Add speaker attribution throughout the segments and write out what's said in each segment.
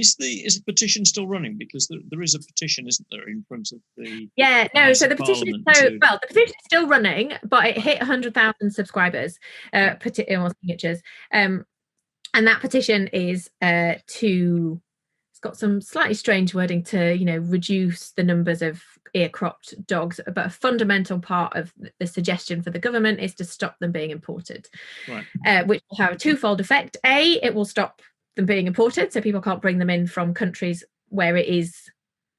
Speaker 1: Is the petition still running? Because there is a petition, isn't there, in front of the
Speaker 2: so the petition the petition is still running, but it hit 100,000 subscribers, signatures, and that petition is to, it's got some slightly strange wording to, reduce the numbers of ear-cropped dogs, but a fundamental part of the suggestion for the government is to stop them being imported, which will have a twofold effect. A, it will stop them being imported, so people can't bring them in from countries where it is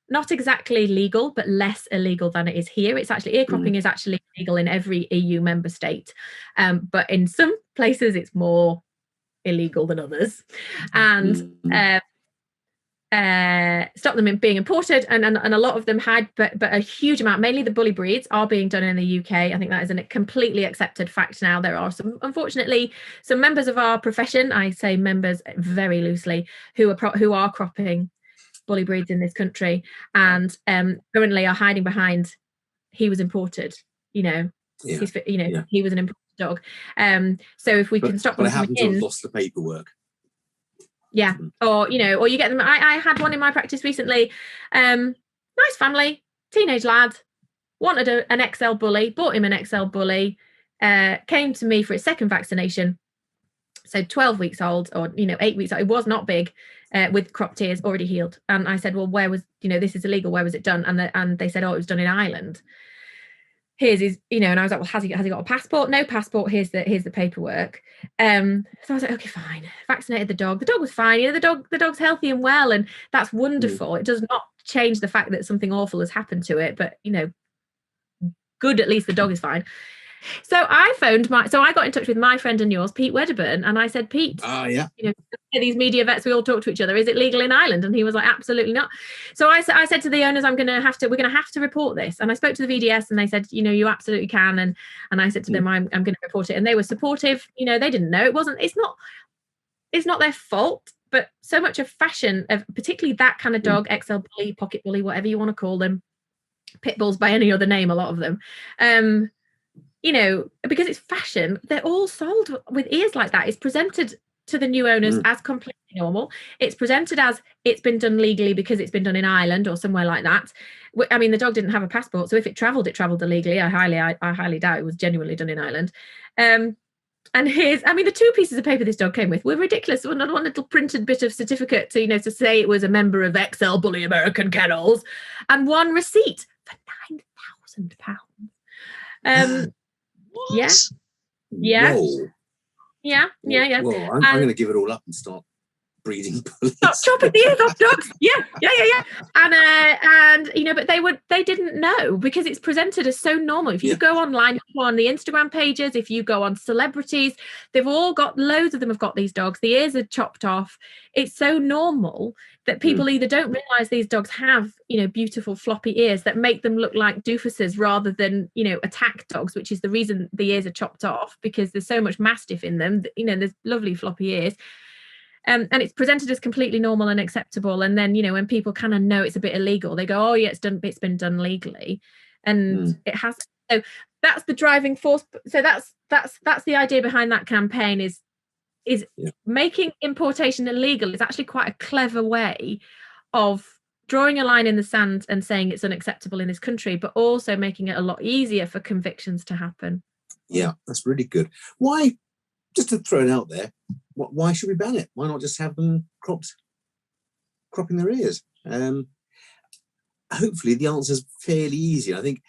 Speaker 2: not exactly legal, but less illegal than it is here. It's actually, ear cropping is actually legal in every EU member state, but in some places it's more illegal than others, and stop them in being imported, and a lot of them had, but a huge amount, mainly the bully breeds, are being done in the UK. I think that is a completely accepted fact now. There are some, unfortunately, some members of our profession, I say members very loosely, who are cropping bully breeds in this country, and currently are hiding behind he was imported, he was an imported dog. So if we can stop them coming in,
Speaker 3: lost the paperwork.
Speaker 2: Yeah, or you get them. I had one in my practice recently. Nice family, teenage lad, wanted an XL bully, bought him an XL bully, came to me for his second vaccination. So 12 weeks old, or 8 weeks old. It was not big, with cropped ears, already healed. And I said, well, where was, this is illegal, where was it done? And they said, oh, it was done in Ireland. Here's his, and I was like, well, has he got a passport? No passport. Here's the paperwork. So I was like, okay, fine. Vaccinated the dog. The dog was fine. The dog's healthy and well, and that's wonderful. It does not change the fact that something awful has happened to it, but good, at least the dog is fine. So I got in touch with my friend and yours, Pete Wedderburn, and I said, Pete, these media vets, we all talk to each other. Is it legal in Ireland? And he was like, absolutely not. So I said to the owners, we're going to have to report this. And I spoke to the VDS, and they said, you absolutely can. And I said to them, I'm going to report it. And they were supportive. They didn't know. It's not their fault, but so much of fashion, of particularly that kind of dog, XL bully, pocket bully, whatever you want to call them, pit bulls by any other name, a lot of them, because it's fashion, they're all sold with ears like that. It's presented to the new owners as completely normal. It's presented as it's been done legally because it's been done in Ireland or somewhere like that. I mean, the dog didn't have a passport, so if it travelled illegally. I highly doubt it was genuinely done in Ireland. And the 2 pieces of paper this dog came with were ridiculous. One little printed bit of certificate to say it was a member of XL Bully American Kennels, and one receipt for £9,000.
Speaker 1: What?
Speaker 2: Yeah.
Speaker 3: Whoa.
Speaker 2: Yeah.
Speaker 3: Well, I'm going to give it all up and start breeding bullies.
Speaker 2: Stop chopping the ears off dogs. Yeah. And but they didn't know, because it's presented as so normal. If you go online, you go on the Instagram pages, if you go on celebrities, they've all got, loads of them have got these dogs. The ears are chopped off. It's so normal that people either don't realise these dogs have, beautiful floppy ears that make them look like doofuses rather than, attack dogs, which is the reason the ears are chopped off, because there's so much mastiff in them. There's lovely floppy ears. And it's presented as completely normal and acceptable. And then, when people kind of know it's a bit illegal, they go, oh yeah, it's been done legally. And it has. So that's the driving force. So that's the idea behind that campaign, is making importation illegal is actually quite a clever way of drawing a line in the sand and saying it's unacceptable in this country, but also making it a lot easier for convictions to happen.
Speaker 3: Yeah, that's really good. Why, just to throw it out there, why should we ban it? Why not just have them cropping their ears? Hopefully the answer is fairly easy. I think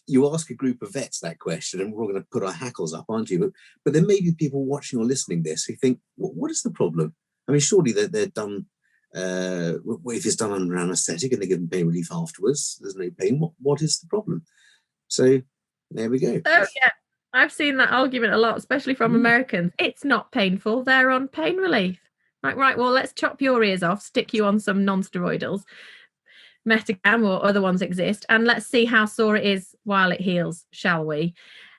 Speaker 3: you ask a group of vets that question and we're all going to put our hackles up, aren't you? But there may be people watching or listening this who think, what is the problem? I mean, surely they're done, if it's done under anaesthetic and they give them pain relief afterwards, there's no pain. What is the problem? So there we go.
Speaker 2: Oh, yeah. I've seen that argument a lot, especially from Americans. It's not painful. They're on pain relief. Right, well, let's chop your ears off, stick you on some non-steroidals, Metagam or other ones exist, and let's see how sore it is while it heals, shall we?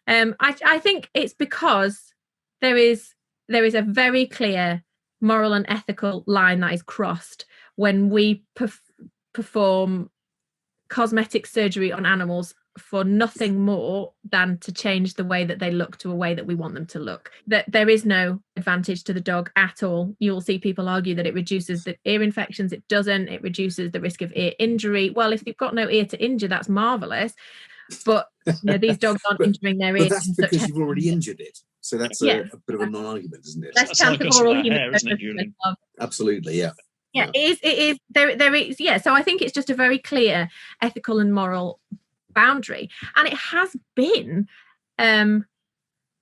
Speaker 2: I think it's because there is a very clear moral and ethical line that is crossed when we perform cosmetic surgery on animals for nothing more than to change the way that they look to a way that we want them to look. That there is no advantage to the dog at all. You'll see people argue that it reduces the ear infections. It doesn't. It reduces the risk of ear injury. Well, if you've got no ear to injure, that's marvelous. But these dogs aren't injuring their ears.
Speaker 3: But that's because you've already injured it. So that's a bit of a non-argument, isn't it?
Speaker 2: Less chance of oral
Speaker 1: hair, isn't it, Julian?
Speaker 3: Absolutely, yeah.
Speaker 2: Yeah, it is. There is. Yeah. So I think it's just a very clear ethical and moral boundary, and it has been. I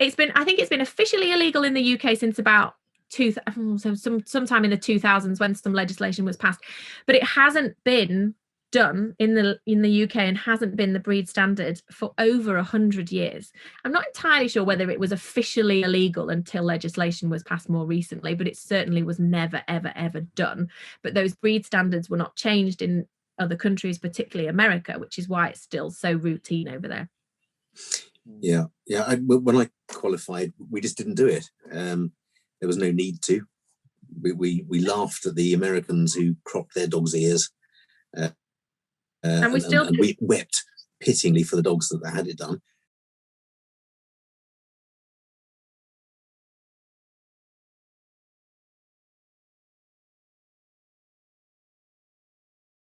Speaker 2: think it's been officially illegal in the UK since about sometime in the 2000s when some legislation was passed, but it hasn't been done in the UK and hasn't been the breed standard for over 100 years. I'm not entirely sure whether it was officially illegal until legislation was passed more recently, but it certainly was never, ever, ever done. But those breed standards were not changed in other countries, particularly America, which is why it's still so routine over there.
Speaker 3: Yeah. When I qualified, we just didn't do it. There was no need to. We laughed at the Americans who cropped their dogs' ears. And we wept pityingly for the dogs that had it done.